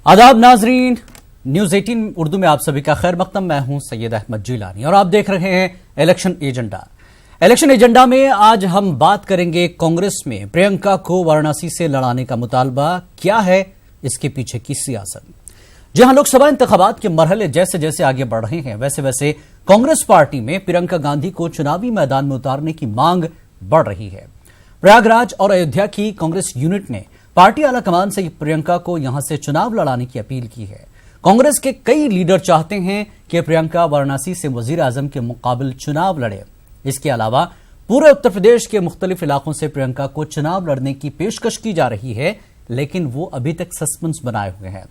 आदाब नाजरीन, न्यूज 18 उर्दू में आप सभी का खैर मकदम। मैं हूं सैयद अहमद जिलानी और आप देख रहे हैं इलेक्शन एजेंडा। इलेक्शन एजेंडा में आज हम बात करेंगे कांग्रेस में प्रियंका को वाराणसी से लड़ाने का मुतालबा क्या है, इसके पीछे की सियासत। जहां लोकसभा इंतखाबात के मरहले जैसे जैसे आगे बढ़ रहे हैं, वैसे वैसे कांग्रेस पार्टी में प्रियंका गांधी को चुनावी मैदान में उतारने की मांग बढ़ रही है। प्रयागराज और अयोध्या की कांग्रेस यूनिट ने पार्टी आलाकमान से प्रियंका को यहां से चुनाव लड़ाने की अपील की है। कांग्रेस के कई लीडर चाहते हैं कि प्रियंका वाराणसी से वजीर आजम के मुकाबले चुनाव लड़े। इसके अलावा पूरे उत्तर प्रदेश के मुख्तलिफ इलाकों से प्रियंका को चुनाव लड़ने की पेशकश की जा रही है, लेकिन वो अभी तक सस्पेंस बनाए हुए हैं।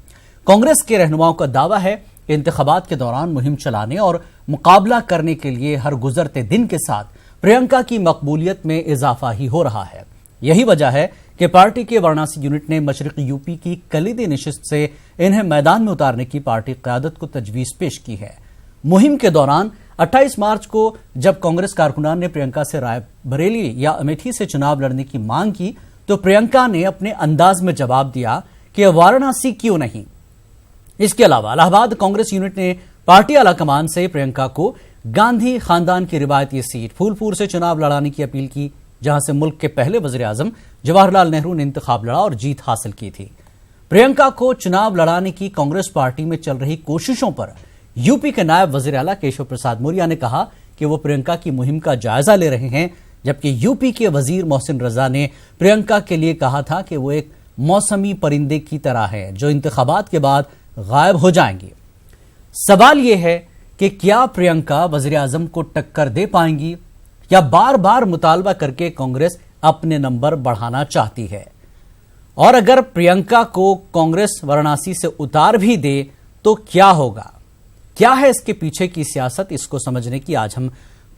कांग्रेस के रहनुमाओं का दावा है कि इंतखाबात के दौरान मुहिम चलाने और मुकाबला करने के लिए हर गुजरते दिन के साथ प्रियंका की मकबूलियत में इजाफा ही हो रहा है। यही वजह है कि पार्टी के वाराणसी यूनिट ने मशरक़ी यूपी की कलीदी नशिस्त से इन्हें मैदान में उतारने की पार्टी क़यादत को तजवीज़ पेश की है। मुहिम के दौरान 28 मार्च को जब कांग्रेस कारकुनान ने प्रियंका से रायबरेली या अमेठी से चुनाव लड़ने की मांग की, तो प्रियंका ने अपने अंदाज में जवाब दिया कि वाराणसी क्यों नहीं। इसके अलावा इलाहाबाद कांग्रेस यूनिट ने पार्टी आलाकमान से प्रियंका को गांधी खानदान की रिवायती सीट फूलपुर से चुनाव लड़ाने की अपील की, जहां से मुल्क के पहले वजीर आजम जवाहरलाल नेहरू ने इंतखाब लड़ा और जीत हासिल की थी। प्रियंका को चुनाव लड़ाने की कांग्रेस पार्टी में चल रही कोशिशों पर यूपी के नायब वजीर आला केशव प्रसाद मौर्य ने कहा कि वो प्रियंका की मुहिम का जायजा ले रहे हैं, जबकि यूपी के वजीर मोहसिन रजा ने प्रियंका के लिए कहा था कि वो एक मौसमी परिंदे की तरह है जो इंतखाबात के बाद गायब हो जाएंगी। सवाल यह है कि क्या प्रियंका वजीर आजम को टक्कर दे पाएंगी या बार बार मुतालबा करके कांग्रेस अपने नंबर बढ़ाना चाहती है। और अगर प्रियंका को कांग्रेस वाराणसी से उतार भी दे तो क्या होगा, क्या है इसके पीछे की सियासत, इसको समझने की आज हम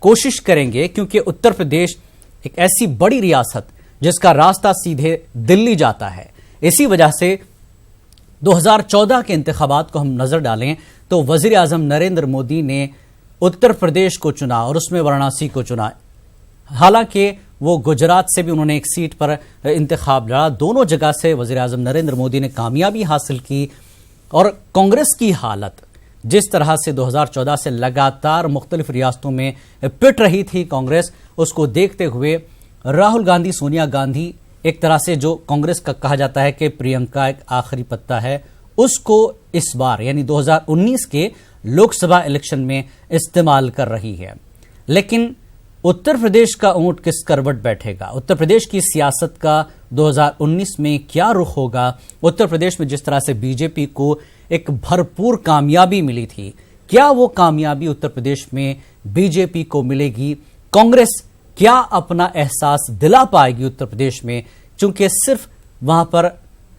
कोशिश करेंगे, क्योंकि उत्तर प्रदेश एक ऐसी बड़ी रियासत जिसका रास्ता सीधे दिल्ली जाता है। इसी वजह से 2014 के इंतखाबात को हम नजर डालें तो वजीर आजम नरेंद्र मोदी ने उत्तर प्रदेश को चुना और उसमें वाराणसी को चुना। हालांकि वो गुजरात से भी उन्होंने एक सीट पर इंतखाब लड़ा। दोनों जगह से वजीर आजम नरेंद्र मोदी ने कामयाबी हासिल की। और कांग्रेस की हालत जिस तरह से 2014 से लगातार मुख्तलिफ रियासतों में पिट रही थी कांग्रेस, उसको देखते हुए राहुल गांधी, सोनिया गांधी, एक तरह से जो कांग्रेस का कहा जाता है कि प्रियंका एक आखिरी पत्ता है, उसको इस बार यानी 2019 के लोकसभा इलेक्शन में इस्तेमाल कर रही है। लेकिन उत्तर प्रदेश का ऊंट किस करवट बैठेगा, उत्तर प्रदेश की सियासत का 2019 में क्या रुख होगा। उत्तर प्रदेश में जिस तरह से बीजेपी को एक भरपूर कामयाबी मिली थी, क्या वो कामयाबी उत्तर प्रदेश में बीजेपी को मिलेगी? कांग्रेस क्या अपना एहसास दिला पाएगी उत्तर प्रदेश में, चूंकि सिर्फ वहां पर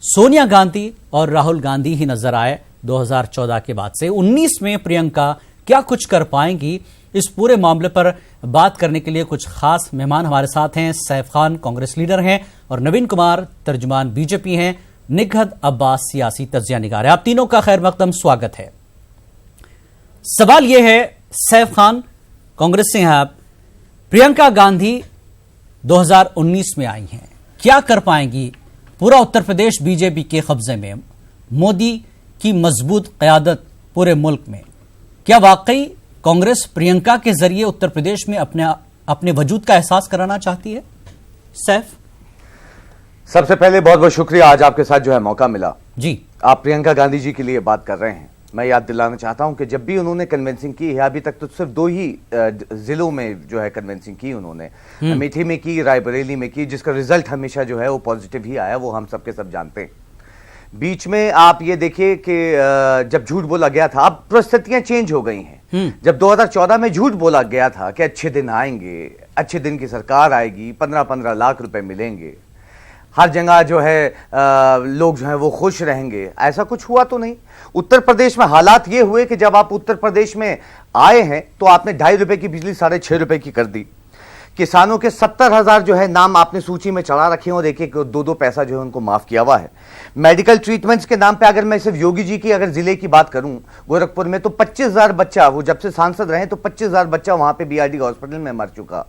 सोनिया गांधी और राहुल गांधी ही नजर आए 2014 के बाद से। 19 में प्रियंका क्या कुछ कर पाएंगी, इस पूरे मामले पर बात करने के लिए कुछ खास मेहमान हमारे साथ हैं। सैफ खान कांग्रेस लीडर हैं और नवीन कुमार तर्जुमान बीजेपी हैं, निगहत अब्बास सियासी तज्जिया निगार है। आप तीनों का खैर मकदम स्वागत है। सवाल यह है, सैफ खान कांग्रेस से हैं आप, प्रियंका गांधी 2019 में आई हैं, क्या कर पाएंगी? पूरा उत्तर प्रदेश बीजेपी के कब्जे में, मोदी की मजबूत क़यादत पूरे मुल्क में, क्या वाकई कांग्रेस प्रियंका के जरिए उत्तर प्रदेश में अपने वजूद का एहसास कराना चाहती है? सैफ, सबसे पहले बहुत बहुत शुक्रिया, आज आपके साथ जो है मौका मिला जी। आप प्रियंका गांधी जी के लिए बात कर रहे हैं। मैं याद दिलाना चाहता हूं कि जब भी उन्होंने कन्वेंसिंग की है, अभी तक तो सिर्फ 2 ही जिलों में जो है कन्वेंसिंग की उन्होंने, अमेठी में की, रायबरेली में की, जिसका रिजल्ट हमेशा जो है वो पॉजिटिव ही आया, वो हम सबके सब जानते हैं। बीच में आप ये देखिए कि जब झूठ बोला गया था, अब परिस्थितियां चेंज हो गई हैं। जब 2014 में झूठ बोला गया था कि अच्छे दिन आएंगे, अच्छे दिन की सरकार आएगी, 15-15 लाख रुपए मिलेंगे, हर जगह जो है लोग जो है वो खुश रहेंगे, ऐसा कुछ हुआ तो नहीं। उत्तर प्रदेश में हालात ये हुए कि जब आप उत्तर प्रदेश में आए हैं तो आपने 2.5 रुपए की बिजली 6.5 रुपए की कर दी। किसानों के 70,000 जो है नाम आपने सूची में चढ़ा रखे हैं और देखिए 2-2 पैसा जो है उनको माफ किया हुआ है। मेडिकल ट्रीटमेंट्स के नाम पे अगर मैं सिर्फ योगी जी की अगर जिले की बात करूं, गोरखपुर में तो 25,000 बच्चा, वो जब से सांसद रहे तो 25,000 बच्चा वहां पे बीआरडी हॉस्पिटल में मर चुका।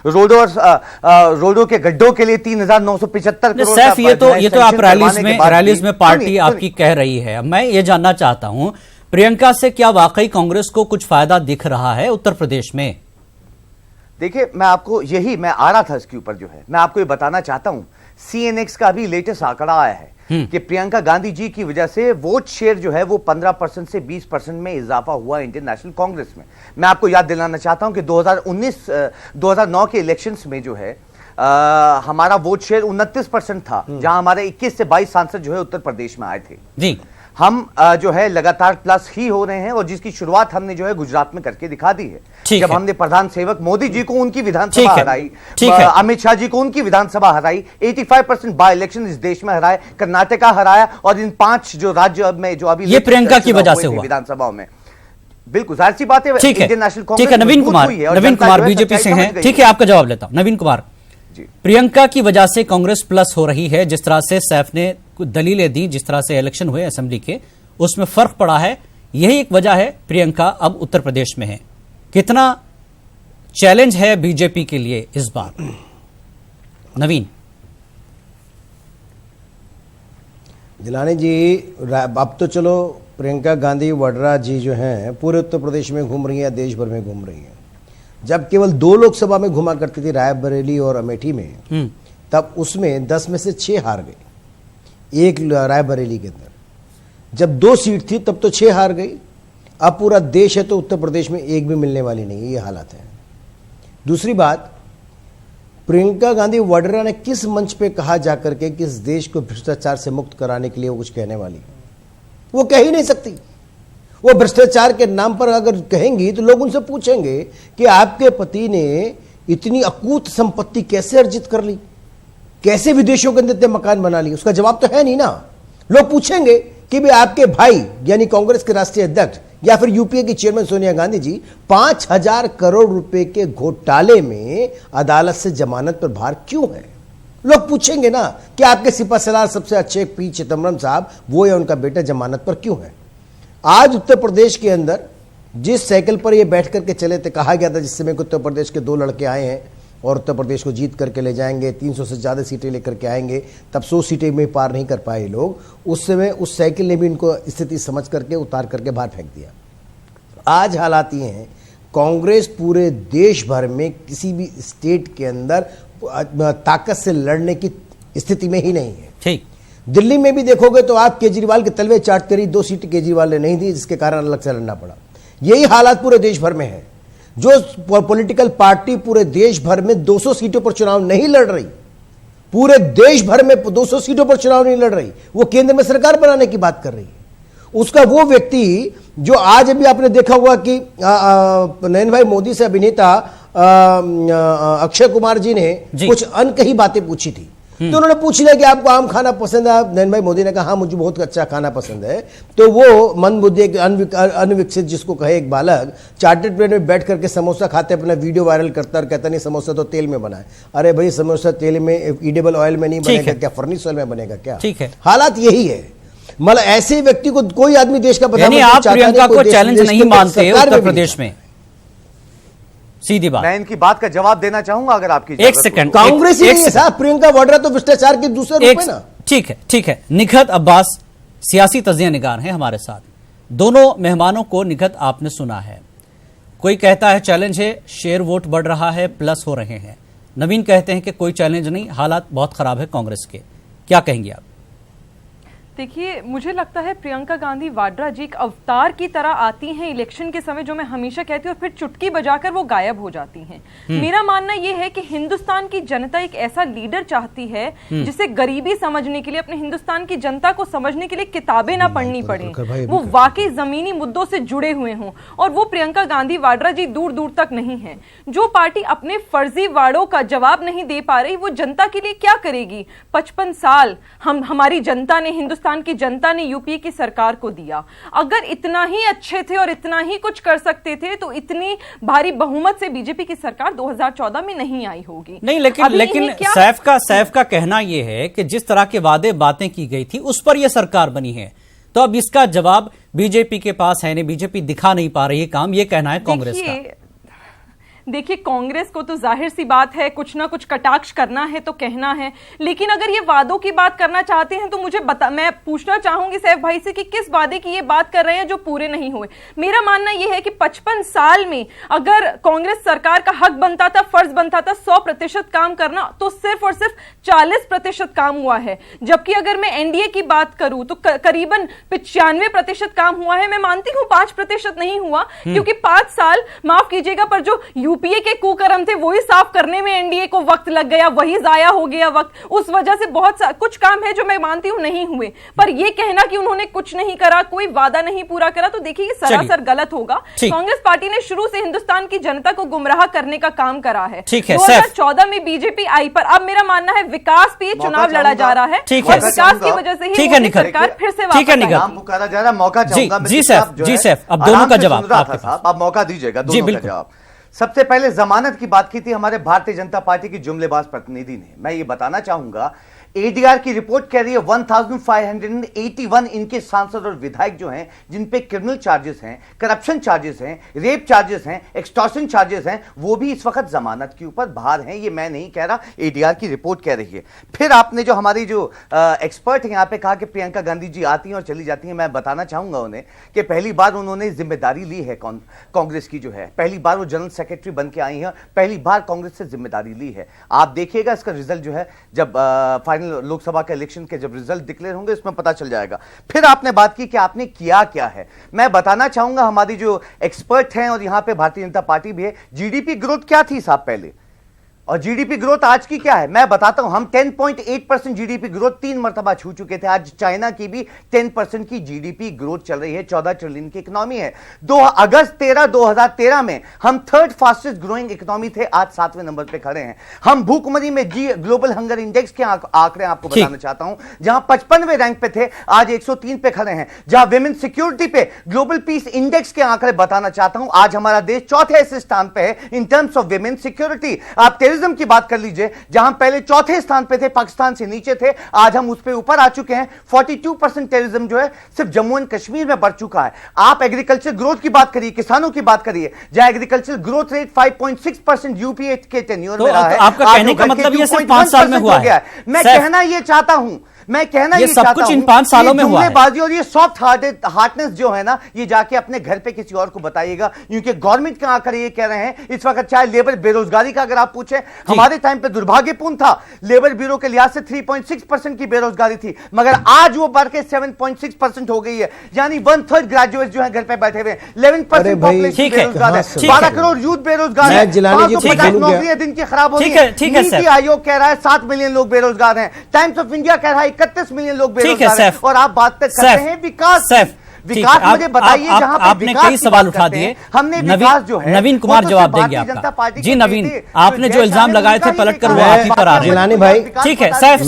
रोडों के गड्ढों के लिए 3,975 करोड़ सैफ, ये तो आप रैलीज में पार्टी सुनिए, आपकी कह रही है। मैं ये जानना चाहता हूं, प्रियंका से क्या वाकई कांग्रेस को कुछ फायदा दिख रहा है उत्तर प्रदेश में? देखिए, मैं आ रहा था इसके ऊपर, जो है मैं आपको ये बताना चाहता हूं, CNX का भी लेटेस्ट आंकड़ा आया है कि प्रियंका गांधी जी की वजह से वोट शेयर जो है वो 15% से 20% में इजाफा हुआ इंडियन नेशनल कांग्रेस में। मैं आपको याद दिलाना चाहता हूं कि 2009 के इलेक्शंस में जो है हमारा वोट शेयर 29% था, जहां हमारे 21 से 22 सांसद जो है उत्तर प्रदेश में आए थे। जी, हम जो है लगातार प्लस ही हो रहे हैं, और जिसकी शुरुआत हमने जो है गुजरात में करके दिखा दी है। जब हमने प्रधान सेवक मोदी जी को उनकी विधानसभा हराई, अमित शाह जी को उनकी विधानसभा हराई, 85% बाय इलेक्शन इस देश में हराए, कर्नाटका हराया, और इन 5 जो राज्य में जो अभी ये प्रियंका की वजह से हुआ विधानसभाओं में। बिल्कुल जाहिर सी बात है। Indian national Congress. ठीक है, नवीन कुमार बीजेपी से हैं। ठीक है, आपका जवाब लेता हूं। नवीन कुमार, प्रियंका की वजह से कांग्रेस प्लस हो रही है, जिस तरह से सैफ ने कुछ दलीलें दी, जिस तरह से इलेक्शन हुए असेंबली के, उसमें फर्क पड़ा है। यही एक वजह है प्रियंका अब उत्तर प्रदेश में है। कितना चैलेंज है बीजेपी के लिए इस बार? नवीन जिलानी जी, अब तो चलो प्रियंका गांधी वाड्रा जी जो हैं पूरे उत्तर प्रदेश में घूम रही हैं, देश भर में घूम रही हैं। जब केवल 2 लोकसभा में घुमा करती थी, रायबरेली और अमेठी में, तब उसमें 10 में से 6 हार गई, एक रायबरेली के अंदर। जब 2 सीट थी तब तो 6 हार गई। अब पूरा देश है तो उत्तर प्रदेश में एक भी मिलने वाली नहीं है, ये हालत है। दूसरी बात, प्रियंका गांधी वाड्रा ने किस मंच पे कहा जाकर के कि इस देश को भ्रष्टाचार से मुक्त कराने के लिए वो कुछ कहने वाली है? वो कह ही नहीं सकती। वो भ्रष्टाचार के नाम पर अगर कहेंगी तो लोग उनसे पूछेंगे कि आपके पति ने इतनी अकूत संपत्ति कैसे अर्जित कर ली, कैसे विदेशों के अंदर इतने मकान बना लिए? उसका जवाब तो है नहीं ना। लोग पूछेंगे कि भी आपके भाई यानी कांग्रेस के राष्ट्रीय अध्यक्ष या फिर यूपीए की चेयरमैन सोनिया गांधी जी 5,000 करोड़ रुपए के घोटाले में अदालत से जमानत पर बाहर क्यों है? लोग पूछेंगे ना कि आपके सिपहसालार सबसे अच्छे पी चिदम्बरम साहब, वो या उनका बेटा जमानत पर क्यों है? आज उत्तर प्रदेश के अंदर जिस साइकिल पर ये बैठ करके चले थे, कहा गया था जिस समय उत्तर प्रदेश के 2 लड़के आए हैं और उत्तर प्रदेश को जीत करके ले जाएंगे, 300 से ज़्यादा सीटें लेकर के आएंगे, तब 100 सीटें में पार नहीं कर पाए लोग। उस समय उस साइकिल ने भी इनको स्थिति समझ करके उतार करके बाहर फेंक दिया। आज हालात ये हैं, कांग्रेस पूरे देश भर में किसी भी स्टेट के अंदर ताकत से लड़ने की स्थिति में ही नहीं है। ठीक, दिल्ली में भी देखोगे तो आप केजरीवाल के तलवे चाट करी, 2 सीट केजरीवाल ने नहीं दी, जिसके कारण अलग से लड़ना पड़ा। यही हालात पूरे देश भर में है। जो पॉलिटिकल पार्टी पूरे देश भर में 200 सीटों पर चुनाव नहीं लड़ रही, पूरे देश भर में 200 सीटों पर चुनाव नहीं लड़ रही, वो केंद्र में सरकार बनाने की बात कर रही है, उसका वो व्यक्ति जो आज अभी आपने देखा हुआ कि नयन भाई मोदी से अभिनेता अक्षय कुमार जी ने कुछ अनकही बातें पूछी थी, तो उन्होंने पूछ लिया कि आपको आम खाना पसंद है? नयन भाई मोदी ने कहा हाँ मुझे बहुत अच्छा खाना पसंद है। तो वो मंदबुद्धि अनविकसित जिसको कहे एक बालक चार्टर्ड प्लेन में बैठ करके समोसा खाते अपना वीडियो वायरल करता और कहता नहीं समोसा तो तेल में बना है। अरे भाई समोसा तेल में ईडेबल ऑयल में नहीं बनेगा क्या? फर्निश ऑयल में बनेगा क्या? ठीक है, हालात यही है। मतलब ऐसे व्यक्ति को कोई आदमी देश का आप प्रियंका को चैलेंज नहीं मानते उत्तर प्रदेश में? सीधी बात। मैं इनकी बात का जवाब देना चाहूंगा अगर आपकी एक सेकंड, कांग्रेस ही साहब, प्रियंका वाड्रा तो भ्रष्टाचार के दूसरे रूप में ना। ठीक है, ठीक है। निखत अब्बास सियासी तज्ञ निगार हैं हमारे साथ। दोनों मेहमानों को निखत आपने सुना है। कोई कहता है चैलेंज है, शेयर वोट बढ़ रहा है, प्लस हो रहे हैं। नवीन कहते हैं कि कोई चैलेंज नहीं, हालात बहुत खराब है कांग्रेस के। क्या कहेंगे आप? देखिए, मुझे लगता है प्रियंका गांधी वाड्रा जी एक अवतार की तरह आती हैं इलेक्शन के समय, जो मैं हमेशा कहती हूँ, और फिर चुटकी बजाकर वो गायब हो जाती हैं। मेरा मानना ये है कि हिंदुस्तान की जनता एक ऐसा लीडर चाहती है जिसे गरीबी समझने के लिए, अपने हिंदुस्तान की जनता को समझने के लिए किताबें ना पढ़नी पड़े, वो वाकई जमीनी मुद्दों से जुड़े हुए हों, और वो प्रियंका गांधी वाड्रा जी दूर दूर तक नहीं है। जो पार्टी अपने फर्जी वाड़ों का जवाब नहीं दे पा रही, वो जनता के लिए क्या करेगी? 55 साल हमारी जनता ने, हिंदुस्तान की जनता ने यूपीए की सरकार को दिया। अगर इतना ही अच्छे थे और इतना ही कुछ कर सकते थे तो इतनी भारी बहुमत से बीजेपी की सरकार 2014 में नहीं आई होगी। नहीं, लेकिन सैफ का कहना यह है कि जिस तरह के वादे बातें की गई थी उस पर यह सरकार बनी है, तो अब इसका जवाब बीजेपी के पास है नहीं, बीजेपी दिखा नहीं पा रही है काम, यह कहना है कांग्रेस का। देखिए, कांग्रेस को तो जाहिर सी बात है कुछ ना कुछ कटाक्ष करना है तो कहना है, लेकिन अगर ये वादों की बात करना चाहते हैं तो मुझे मैं पूछना चाहूंगी सैफ भाई से कि किस वादे की ये बात कर रहे हैं जो पूरे नहीं हुए। मेरा मानना यह है कि 55 साल में अगर कांग्रेस सरकार का हक बनता था, फर्ज बनता था 100% काम करना, तो सिर्फ और सिर्फ 40% काम हुआ है। जबकि अगर मैं एनडीए की बात करूं तो करीबन 95% काम हुआ है। मैं मानती हूं 5% नहीं हुआ, क्योंकि 5 साल, माफ कीजिएगा, पर जो यूपीए के कुकर्म थे वही साफ करने में एनडीए को वक्त लग गया, वही जाया हो गया वक्त। उस वजह से बहुत कुछ काम है जो मैं मानती हूं नहीं हुए, पर यह कहना कि उन्होंने कुछ नहीं करा, कोई वादा नहीं पूरा करा, तो देखिए ये सरासर गलत होगा। कांग्रेस पार्टी ने शुरू से हिंदुस्तान की जनता को गुमराह करने का काम करा है। 2014 में बीजेपी आई, पर अब मेरा मानना है विकास पे चुनाव लड़ा जा रहा है और विकास की वजह से ही मोदी सरकार फिर से वापस पुकारा जा रहा है। मौका चाहूंगा जी सैफ, अब दोनों का जवाब आपके पास, आप मौका दीजिएगा दोनों का जवाब। सबसे पहले जमानत की बात की थी हमारे भारतीय जनता पार्टी की जुमलेबाज प्रतिनिधि ने। मैं ये बताना चाहूंगा, एडीआर की रिपोर्ट कह रही है 1581 इनके सांसद और विधायक जो हैं, जिन पे क्रिमिनल चार्जेस हैं, करप्शन चार्जेस हैं, रेप चार्जेस हैं, एक्सटॉर्शन चार्जेस हैं, वो भी इस वक्त जमानत के ऊपर बाहर हैं। ये मैं नहीं कह रहा, एडीआर की रिपोर्ट कह रही है। फिर आपने जो हमारी जो एक्सपर्ट है यहां पे कहा कि प्रियंका गांधी जी आती हैं और चली जाती हैं, मैं बताना चाहूंगा उन्हें कि पहली बार उन्होंने जिम्मेदारी ली है कांग्रेस की, जो है पहली बार वो जनरल सेक्रेटरी बन के आई हैं, पहली बार कांग्रेस से जिम्मेदारी ली है। आप देखिएगा इसका रिजल्ट जो है, जब लोकसभा के इलेक्शन के जब रिजल्ट डिक्लेयर होंगे इसमें पता चल जाएगा। फिर आपने बात की कि आपने किया क्या है। मैं बताना चाहूंगा, हमारी जो एक्सपर्ट हैं और यहां पे भारतीय जनता पार्टी भी है, जीडीपी ग्रोथ क्या थी साहब पहले, और जीडीपी ग्रोथ आज की क्या है मैं बताता हूं। हम 10.8% जीडीपी ग्रोथ 3 मरतबा छू चुके थे। आज चाइना की भी 10% की जीडीपी ग्रोथ चल रही है, 14 ट्रिलियन की इकोनॉमी है। अगस्त 2013 में हम 3rd फास्टेस्ट ग्रोइंग इकोनॉमी थे, आज 7वें नंबर पे खड़े हैं। हम भूखमरी में ग्लोबल हंगर इंडेक्स के आंकड़े आपको बताना चाहता हूं, जहां 55वें रैंक पे थे, आज 103 पे खड़े हैं। जहां विमेन सिक्योरिटी पे ग्लोबल पीस इंडेक्स के आंकड़े बताना चाहता हूं, आज हमारा देश 4थे ऐसे स्थान पे है in terms of women security. आप की बात कर लीजिए, जहां पहले 4थे स्थान पे थे, पाकिस्तान से नीचे थे, आज हम उस पे ऊपर आ चुके हैं। 42% टेररिज्म जो है सिर्फ जम्मू एंड कश्मीर में बढ़ चुका है। आप एग्रीकल्चर ग्रोथ की बात करिए, किसानों की बात करिए, जहां एग्रीकल्चर ग्रोथ रेट 5.6% यूपीए के टेन्योर में रहा है। आपका कहने का मतलब ये सिर्फ 5 साल में हुआ है। मैं कहना ये चाहता हूं, मैं कहना ये सब कुछ इन 5 सालों में हुआ है। बाजी और ये सॉफ्ट हार्टनेस जो है ना, ये जाके अपने घर पे किसी और को बताइएगा, क्योंकि गवर्नमेंट के आंकड़े ये कह रहे हैं इस वक्त, चाहे लेबर बेरोजगारी का अगर आप पूछे, हमारे टाइम पे दुर्भाग्यपूर्ण था, लेबर ब्यूरो के लिहाज से 3.6% की बेरोजगारी थी, मगर आज वो बढ़ के 7.6% हो गई है। यानी 1/3 ग्रेजुएट जो है घर पे बैठे हुए, 11% पॉपुलेशन बेरोजगार है, 12 करोड़ यूथ बेरोजगार है, 550 नौकरियां दिन की खराब हो रही है। नीति आयोग कह रहा है 7 मिलियन लोग बेरोजगार हैं, टाइम्स ऑफ इंडिया कह रहा है 31 मिलियन लोग बेरोजगार हैं, और आप बात करते हैं विकास। विकास मुझे बताइए, जहां पे आपने कई सवाल उठा दिए, हमने विकास जो है, नवीन कुमार जवाब देंगे आपका। जी नवीन, आपने जो इल्जाम लगाए थे पलट कर वो आप ही पर आ रहे हैं। जिलानी भाई ठीक है, सैफ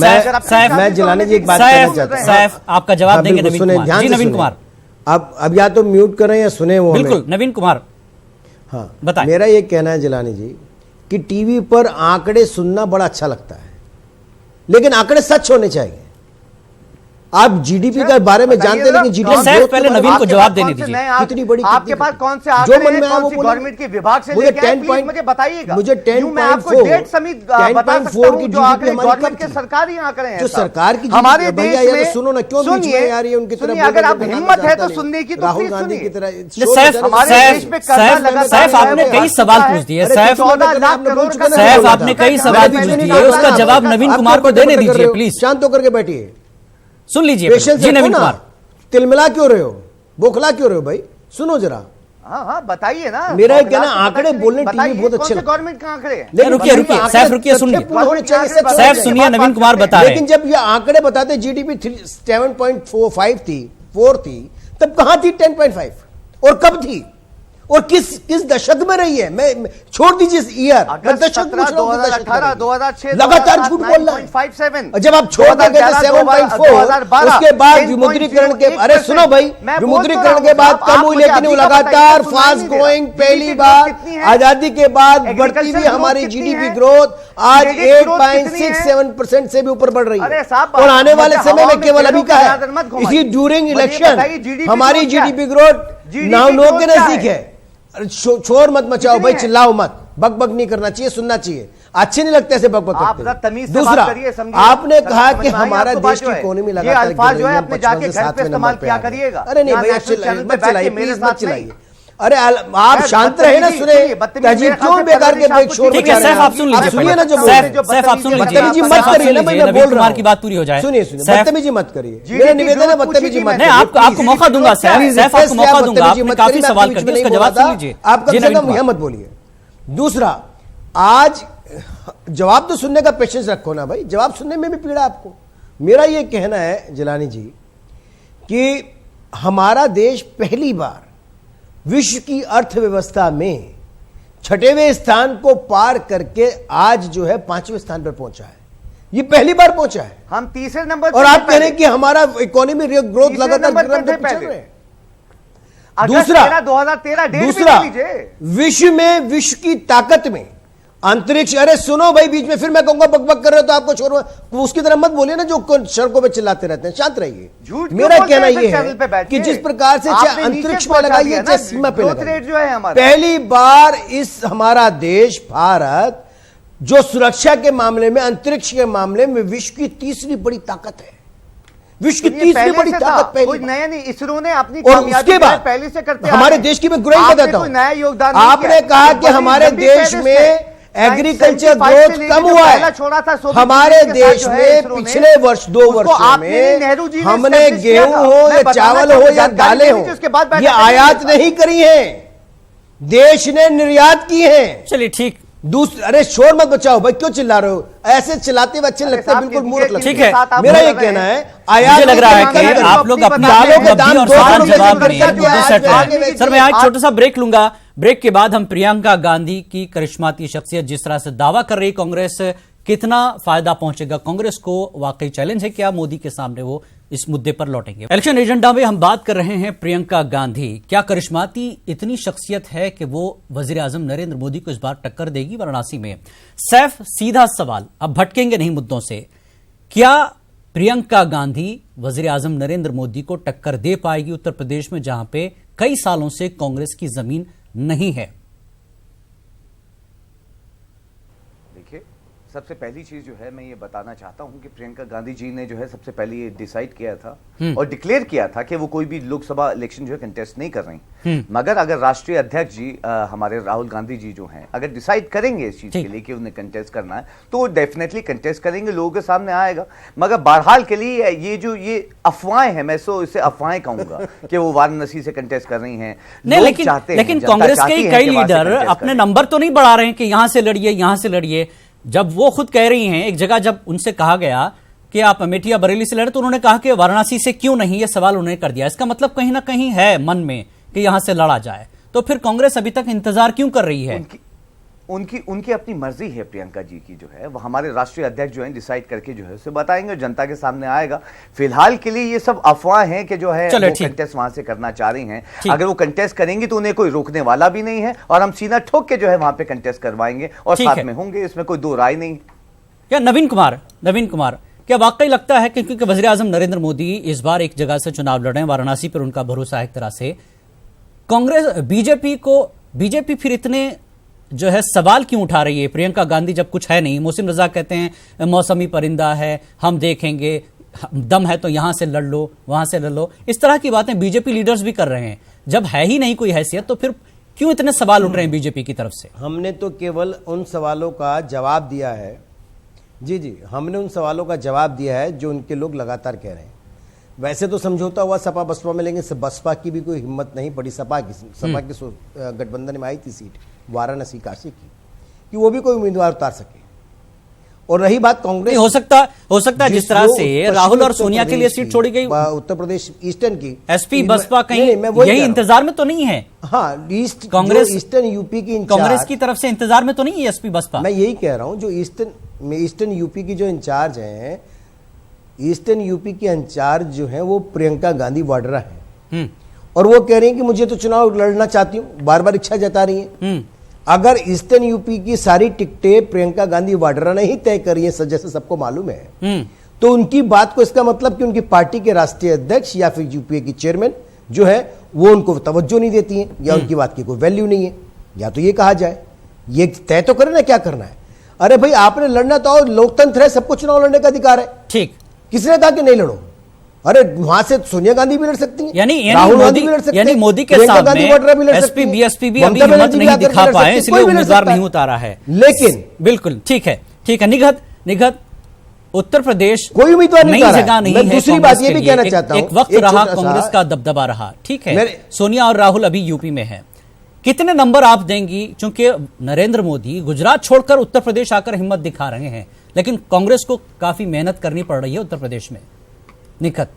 मैं जिलानी जी एक बात कहना चाहता हूं। सैफ आपका जवाब देंगे नवीन कुमार। जी नवीन कुमार, अब या तो म्यूट करें या सुने वो। बिल्कुल नवीन कुमार, हाँ बताएं। मेरा ये कहना है जिलानी जी कि टीवी पर आंकड़े सुनना बड़ा अच्छा लगता है, लेकिन आंकड़े सच होने चाहिए। आप जीडीपी के बारे में जानते हैं, लेकिन जीडीपी पहले नवीन को जवाब देने दीजिए। कितनी बड़ी, आपके पास कौन से आंकड़े हैं, कौन सी गवर्नमेंट के विभाग से लेके आए, प्लीज मुझे बताइएगा। मुझे 10.4 समित बता सकता हूं जो आंकड़े गवर्नमेंट के सरकारी आंकड़े हैं, जो सरकार की हमारे देश में। सुनो ना, क्यों बीच में आ रही है उनकी तरफ? अगर आप हिम्मत है तो सुनने की, तो राहुल गांधी की तरह सैफ आपने कई सवाल पूछ दिए, सैफ आपने कई सवाल पूछ दिए, उसका जवाब नवीन कुमार को देने दीजिए प्लीज। शांत होकर के बैठिए, सुन लीजिए जी नवीन कुमार। तिलमिला क्यों रहे हो, बोखला क्यों रहे हो भाई? सुनो जरा। हाँ बताइए ना। मेरा एक कहना, आंकड़े बोलने टीवी बहुत अच्छे लगते हैं। गवर्नमेंट के आंकड़े हैं। रुकिए सैफ, रुकिए सुनिए सैफ, सुनिए नवीन कुमार बता रहे हैं। लेकिन जब ये आंकड़े बताते जीडीपी 7.45 थी, 4 थी, तब कहां थी 10.5 और कब थी और किस दशक में रही है? मैं छोड़ दीजिए ईयर, दशक 2018, 2006 लगातार झूठ बोल रहा है। 57 जब आप छोड़ देंगे 7.4, उसके बाद विमुद्रीकरण के, अरे सुनो भाई, विमुद्रीकरण के बाद कम हुई, लेकिन वो लगातार फास्ट ग्रोइंग, पहली बार आजादी के बाद बढ़ती हुई हमारी जीडीपी ग्रोथ आज 8.67% से भी ऊपर बढ़ रही है, और आने वाले समय में केवल अभी का है, इसी ड्यूरिंग इलेक्शन हमारी जीडीपी ग्रोथ 9 के नजदीक है। शोर मत मचाओ भाई, चिल्लाओ मत, बक बक नहीं करना चाहिए, सुनना चाहिए। अच्छे नहीं लगते ऐसे बक बक आप करते। तमीज से दूसरा, बात करिए, समझिए। आपने कहा कि समझ में आई हमारा आपको बात देश जो की है? इकोनॉमी ये लगातार अल्फाज गिर जो रही है है, अपने 55 जाके से घर 7वें पे इस्तेमाल नंबर पे किया आ गए। करिएगा। अरे नहीं यहाँ भाई, नेशनल चैनल पे मत बैठ के चलाइए, मेरे प्लीज साथ मत चलाइए। नहीं। अरे आप शांत रहे ना, सुने तहजीब क्यों बेकार के बेक शोर ठीक है सैफ, आप सुन लीजिए। सुनिए ना जो बोल सैफ, रहे हैं। सैफ आप सुन लीजिए। बदतमीजी मत सैफ, आप करिए सुन ना भाई, लीजिए, मैं नवीन बोल रहा कुमार हूं। की बात पूरी हो जाए। सुनिए सुनिए, सैफ, बदतमीजी मत करिए, जी, मेरा जी, निवेदन है, जो बदतमीजी पूछी मत थी नहीं, करिए, आपको प्लीज। मौका दूंगा सैफ, प्लीज, सैफ आपको रिक्वेस्ट है, मौका दूंगा, बदतमीजी आपने मत काफी करिए, मैं सवाल आपके कर बीच में दिए, उसका नहीं जवाब बोला सुन था। लीजिए। आपका जी, जगह नवीन मुझे कुमार। मत बोलिए। दूसरा, आज जवाब तो सुनने का पेशेंस रखो ना भाई, जवाब सुनने में भी पीड़ा आपको। मेरा ये कहना है जिलानी जी कि हमारा देश पहली बार विश्व की अर्थव्यवस्था में 6वें स्थान को पार करके आज जो है 5वें स्थान पर पहुंचा है। ये पहली बार पहुंचा है। हम तीसरे नंबर और आप कह रहे हैं कि हमारा इकोनॉमी ग्रोथ लगातार गिर रहा है। दूसरा 2013 दूसरा, विश्व में विश्व की ताकत में अंतरिक्ष, अरे सुनो भाई, बीच में फिर मैं कहूंगा बकबक कर रहे हो तो आपको छोड़ो, उसकी तरह मत बोलिए ना जो सड़कों पे चिल्लाते रहते हैं, शांत रहिए। मेरा कहना यह है कि जिस प्रकार से चाहे अंतरिक्ष में लगाइए चाहे सीमा पे लगाइए, पहली बार इस हमारा देश भारत जो सुरक्षा के मामले में, अंतरिक्ष के मामले में विश्व की तीसरी बड़ी ताकत है। विश्व की तीसरी बड़ी ताकत पहली नया नहीं, इसरो ने अपनी और उसके बाद पहले से करते हमारे देश की मैं ग्रोइंग बताता हूं। नया योगदान आपने कहा कि हमारे देश में एग्रीकल्चर ग्रोथ कम हुआ है। हमारे देश में पिछले वर्ष 2 वर्षों में हमने गेहूं हो या चावल हो या दालें हो, ये आयात नहीं करी है, देश ने निर्यात की है। चलिए ठीक। दूसरे, अरे शोर मत बचाओ भाई, क्यों चिल्ला रहे हो? ऐसे चिल्लाते हुए अच्छे लगते हैं, बिल्कुल मूर्ख लगते हैं। ठीक है, मेरा ये कहना है, मुझे लग रहा है कि आप लोग अपनी दालों के दाम और 2 सवाल रुपए जवाब से में बढ़कर सेट आज हैं। सर मैं आज छोटा सा ब्रेक लूंगा। ब्रेक के बाद हम प्रियंका गांधी की करिश्माती शख्सियत, जिस तरह से दावा कर रही कांग्रेस, कितना फायदा पहुंचेगा कांग्रेस को, वाकई चैलेंज है क्या मोदी के सामने, वो इस मुद्दे पर लौटेंगे। इलेक्शन एजेंडा में हम बात कर रहे हैं प्रियंका गांधी। क्या करिश्माती इतनी शख्सियत है कि वो वजीर आजम नरेंद्र मोदी को इस बार टक्कर देगी वाराणसी में? सैफ, सीधा सवाल, अब भटकेंगे नहीं मुद्दों से। क्या प्रियंका गांधी वजीर आजम नरेंद्र मोदी को टक्कर दे पाएगी उत्तर प्रदेश में, जहां पे कई सालों से कांग्रेस की जमीन नहीं है? सबसे पहली चीज जो है मैं ये बताना चाहता हूं कि प्रियंका गांधी जी ने जो है सबसे पहले ये डिसाइड किया था और डिक्लेयर किया था कि वो कोई भी लोकसभा इलेक्शन जो है कंटेस्ट नहीं कर रही। मगर अगर राष्ट्रीय अध्यक्ष जी हमारे राहुल गांधी जी जो हैं अगर डिसाइड करेंगे इस चीज के लिए कि उन्हें कंटेस्ट करना है तो वो डेफिनेटली कंटेस्ट करेंगे, लोगों के सामने आएगा। मगर बहरहाल के लिए ये अफवाहें हैं, मैं इसे अफवाहें कहूंगा कि वो वाराणसी से कंटेस्ट कर रही हैं। लेकिन कांग्रेस के कई लीडर अपने नंबर तो नहीं बढ़ा रहे हैं कि यहां से लड़िए यहां से लड़िए। जब वो खुद कह रही हैं, एक जगह जब उनसे कहा गया कि आप अमेठी या बरेली से लड़े तो उन्होंने कहा कि वाराणसी से क्यों नहीं, ये सवाल उन्होंने कर दिया। इसका मतलब कहीं ना कहीं है मन में कि यहां से लड़ा जाए, तो फिर कांग्रेस अभी तक इंतजार क्यों कर रही है? उनकी अपनी मर्जी है प्रियंका जी की, जो है वो हमारे राष्ट्रीय अध्यक्ष जो है डिसाइड करके जो है उसे बताएंगे, जनता के सामने आएगा। फिलहाल के लिए ये सब अफवाह हैं कि जो है वो कंटेस्ट वहां से करना चाह रही हैं। अगर वो कंटेस्ट करेंगी तो उन्हें कोई रोकने वाला भी नहीं है और हम सीना ठोक के जो है वहां पे कंटेस्ट करवाएंगे और साथ में होंगे, इसमें कोई दो राय नहीं। क्या नवीन कुमार क्या वाकई लगता है कि क्योंकि वजीर आजम नरेंद्र मोदी इस बार एक जगह से चुनाव लड़ रहे हैं, वाराणसी पर उनका भरोसा है एक तरह से, कांग्रेस बीजेपी फिर इतने जो है सवाल क्यों उठा रही है? प्रियंका गांधी जब कुछ है नहीं, मोहसिन रजा कहते हैं मौसमी परिंदा है, हम देखेंगे, दम है तो यहां से लड़ लो वहां से लड़ लो, इस तरह की बातें बीजेपी लीडर्स भी कर रहे हैं। जब है ही नहीं कोई हैसियत तो फिर क्यों इतने सवाल उठ रहे हैं बीजेपी की तरफ से? हमने तो केवल उन सवालों का जवाब दिया है, जी हमने उन सवालों का जवाब दिया है जो उनके लोग लगातार कह रहे हैं। वैसे तो समझौता हुआ सपा बसपा में, लेकिन बसपा की भी कोई हिम्मत नहीं पड़ी, सपा की गठबंधन में आई थी सीट वाराणसी काशी की, कि वो भी कोई उम्मीदवार उतार सके। और रही बात कांग्रेस, हो सकता है जिस तरह से राहुल और सोनिया के लिए सीट छोड़ी गई उत्तर प्रदेश ईस्टर्न की, एसपी बसपा कहीं यही इंतजार में तो नहीं है? हाँ, कांग्रेस ईस्टर्न यूपी की कांग्रेस की तरफ से इंतजार में तो नहीं है एसपी बसपा? मैं यही कह रहा हूं, जो ईस्टर्न यूपी की जो इंचार्ज हैं, ईस्टर्न यूपी के इंचार्ज जो हैं वो प्रियंका गांधी वाड्रा हैं और वो कह रही हैं कि मुझे तो चुनाव लड़ना चाहती हूं, बार बार इच्छा जता रही हैं। अगर ईस्टर्न यूपी की सारी टिकटें प्रियंका गांधी वाड्रा ने ही तय करी है, जैसे सबको मालूम है, तो उनकी बात को इसका मतलब कि उनकी पार्टी के राष्ट्रीय अध्यक्ष या फिर यूपीए की चेयरमैन जो है वो उनको तवज्जो नहीं देती है या उनकी बात की कोई वैल्यू नहीं है, या तो ये कहा जाए। ये तय तो करें ना क्या करना है। अरे भाई आपने लड़ना तो और लोकतंत्र है, सबको चुनाव लड़ने का अधिकार है। ठीक, किसने कहा कि नहीं लड़ो? अरे वहां से सोनिया गांधी भी लड़ सकती हैं, यानी राहुल गांधी भी लड़ सकते हैं, यानी मोदी के प्रियंका गांधी सामने वाड्रा भी लड़ सकती एसपी हैं, बीएसपी भी ममता अभी हिम्मत बनर्जी भी नहीं आकर दिखा लड़ पाए, सकती है, इसलिए कोई भी लड़ उम्मीदवार सकता नहीं उतारा है। लेकिन बिल्कुल ठीक है, ठीक है। निगहत उत्तर प्रदेश कोई उम्मीदवार नहीं नई उतारा है। जगह नहीं मैं है। दूसरी कांग्रेस बात ये के भी लिए कहना चाहता हूं, एक वक्त एक रहा छोटा सा- कांग्रेस का दबदबा रहा, ठीक है। मेरे- सोनिया और राहुल अभी यूपी में है, कितने नंबर आप देंगी? क्योंकि नरेंद्र मोदी गुजरात छोड़कर उत्तर प्रदेश आकर हिम्मत दिखा रहे हैं, लेकिन कांग्रेस को काफी मेहनत करनी पड़ रही है उत्तर प्रदेश में। निखत,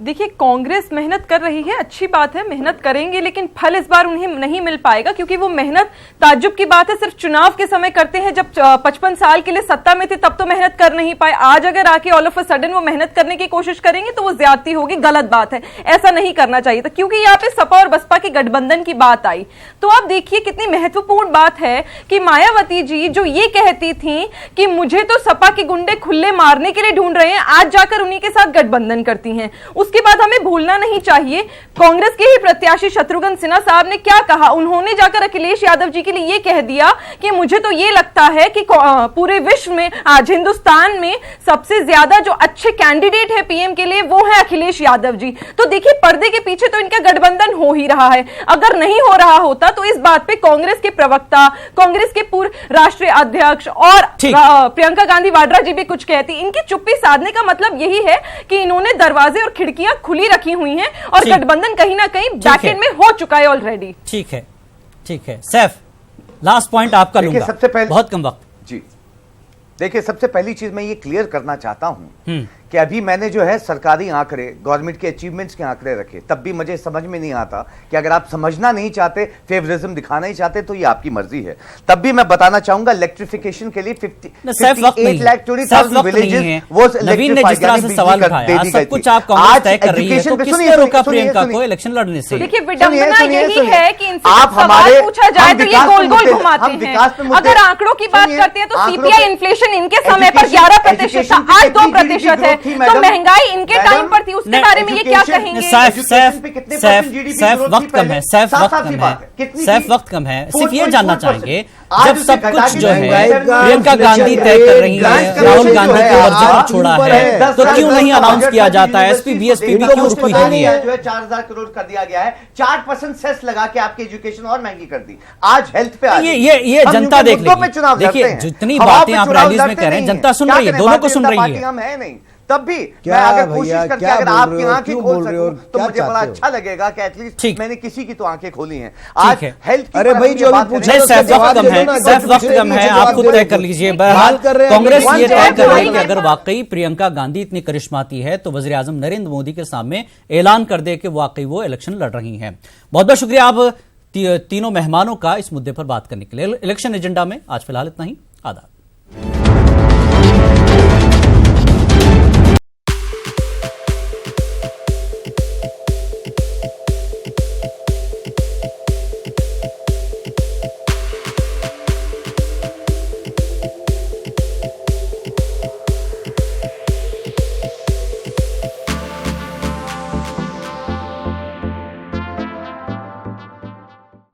देखिए, कांग्रेस मेहनत कर रही है, अच्छी बात है, मेहनत करेंगे, लेकिन फल इस बार उन्हें नहीं मिल पाएगा, क्योंकि वो मेहनत ताज्जुब की बात है सिर्फ चुनाव के समय करते हैं। जब 55 साल के लिए सत्ता में थे तब तो मेहनत कर नहीं पाए। आज अगर आके ऑल ऑफ अ सडन वो मेहनत करने की कोशिश करेंगे तो वो ज्यादती होगी, गलत बात है, ऐसा नहीं करना चाहिए था। क्योंकि यहाँ पे सपा और बसपा के गठबंधन की बात आई, तो आप देखिए कितनी महत्वपूर्ण बात है कि मायावती जी जो ये कहती थी कि मुझे तो सपा के गुंडे खुले मारने के लिए ढूंढ रहे हैं, आज जाकर उन्हीं के साथ गठबंधन करती हैं। उसके बाद हमें भूलना नहीं चाहिए कांग्रेस के ही प्रत्याशी शत्रुघ्न सिन्हा साहब ने क्या कहा। उन्होंने जाकर अखिलेश यादव जी के लिए यह कह दिया कि मुझे तो ये लगता है कि पूरे विश्व में, आज हिंदुस्तान में सबसे ज्यादा जो अच्छे कैंडिडेट है पीएम के लिए वो है अखिलेश यादव जी। तो देखिए, पर्दे के पीछे तो इनका गठबंधन हो ही रहा है। अगर नहीं हो रहा होता तो इस बात पे कांग्रेस के प्रवक्ता, कांग्रेस के पूर्व राष्ट्रीय अध्यक्ष और प्रियंका गांधी वाड्रा जी भी कुछ कहती। इनकी चुप्पी साधने का मतलब यही है कि इन्होंने दरवाजे और खिड़कियां खुली रखी हुई हैं और गठबंधन कहीं ना कहीं बैकएंड में हो चुका है ऑलरेडी। ठीक है, ठीक है। सैफ, लास्ट पॉइंट आपका लूंगा, सबसे पहले बहुत कम वक्त। जी देखिए, सबसे पहली चीज मैं ये क्लियर करना चाहता हूं कि अभी मैंने जो है सरकारी आंकड़े, गवर्नमेंट के अचीवमेंट्स के आंकड़े रखे, तब भी मुझे समझ में नहीं आता कि अगर आप समझना नहीं चाहते, फेवरिज्म दिखाना ही चाहते, तो ये आपकी मर्जी है। तब भी मैं बताना चाहूंगा, इलेक्ट्रिफिकेशन के लिए 58 लाख 20,000 विलेजेस वो नवीन ने जिस तरह से सवाल उठाया, सब कुछ आप कांग्रेस तय कर रही है, तो किसने रोका प्रियंका को इलेक्शन लड़ने से? देखिए, विडंबना यही है कि इनसे सवाल पूछा जाए तो ये गोल गोल घुमाते हैं। अगर आंकड़ों की बात करते हैं तो सीपीआई इन्फ्लेशन इनके समय पर 11% था, आज 2% है। तो महंगाई इनके टाइम पर थी, उसके बारे में ये क्या कहेंगे? सैफ वक्त कम है, सैफ वक्त कम है। सिर्फ ये जानना चाहेंगे, जब सब कुछ जो है प्रियंका गांधी तय कर रही है, राहुल गांधी को वर्जन छोड़ा है, तो क्यों नहीं अनाउंस किया जाता है? एसपी बीएसपी भी क्यों रुकी हुई है? जो है 4,000 करोड़ कर दिया गया है, 4% सेस लगा के आपकी एजुकेशन और महंगी कर दी। आज हेल्थ पे ये जनता देख लेगी। देखिए, जितनी बातें आप रैलीज में कह रहे हैं, जनता सुन रही है, दोनों को सुन रही है। हम है नहीं, तब भी मैं अगर कोशिश करके अगर आपकी आंखें खोल सकूं तो मुझे बड़ा अच्छा लगेगा कि एटलीस्ट मैंने किसी की तो आंखें खोली हैं। आज हेल्थ, अरे भाई जो भी पूछे, सैफ वक्त कम है, सैफ वक्त कम है, आप खुद तय कर लीजिए। बहरहाल कांग्रेस ये तय कर रही है कि अगर वाकई प्रियंका गांधी इतनी करिश्माती है तो वजीर आजम नरेंद्र मोदी के सामने ऐलान कर दे कि वाकई वो इलेक्शन लड़ रही हैं। बहुत बहुत शुक्रिया आप तीनों मेहमानों का इस मुद्दे पर बात करने के लिए। इलेक्शन एजेंडा में आज फिलहाल इतना ही। आदाब।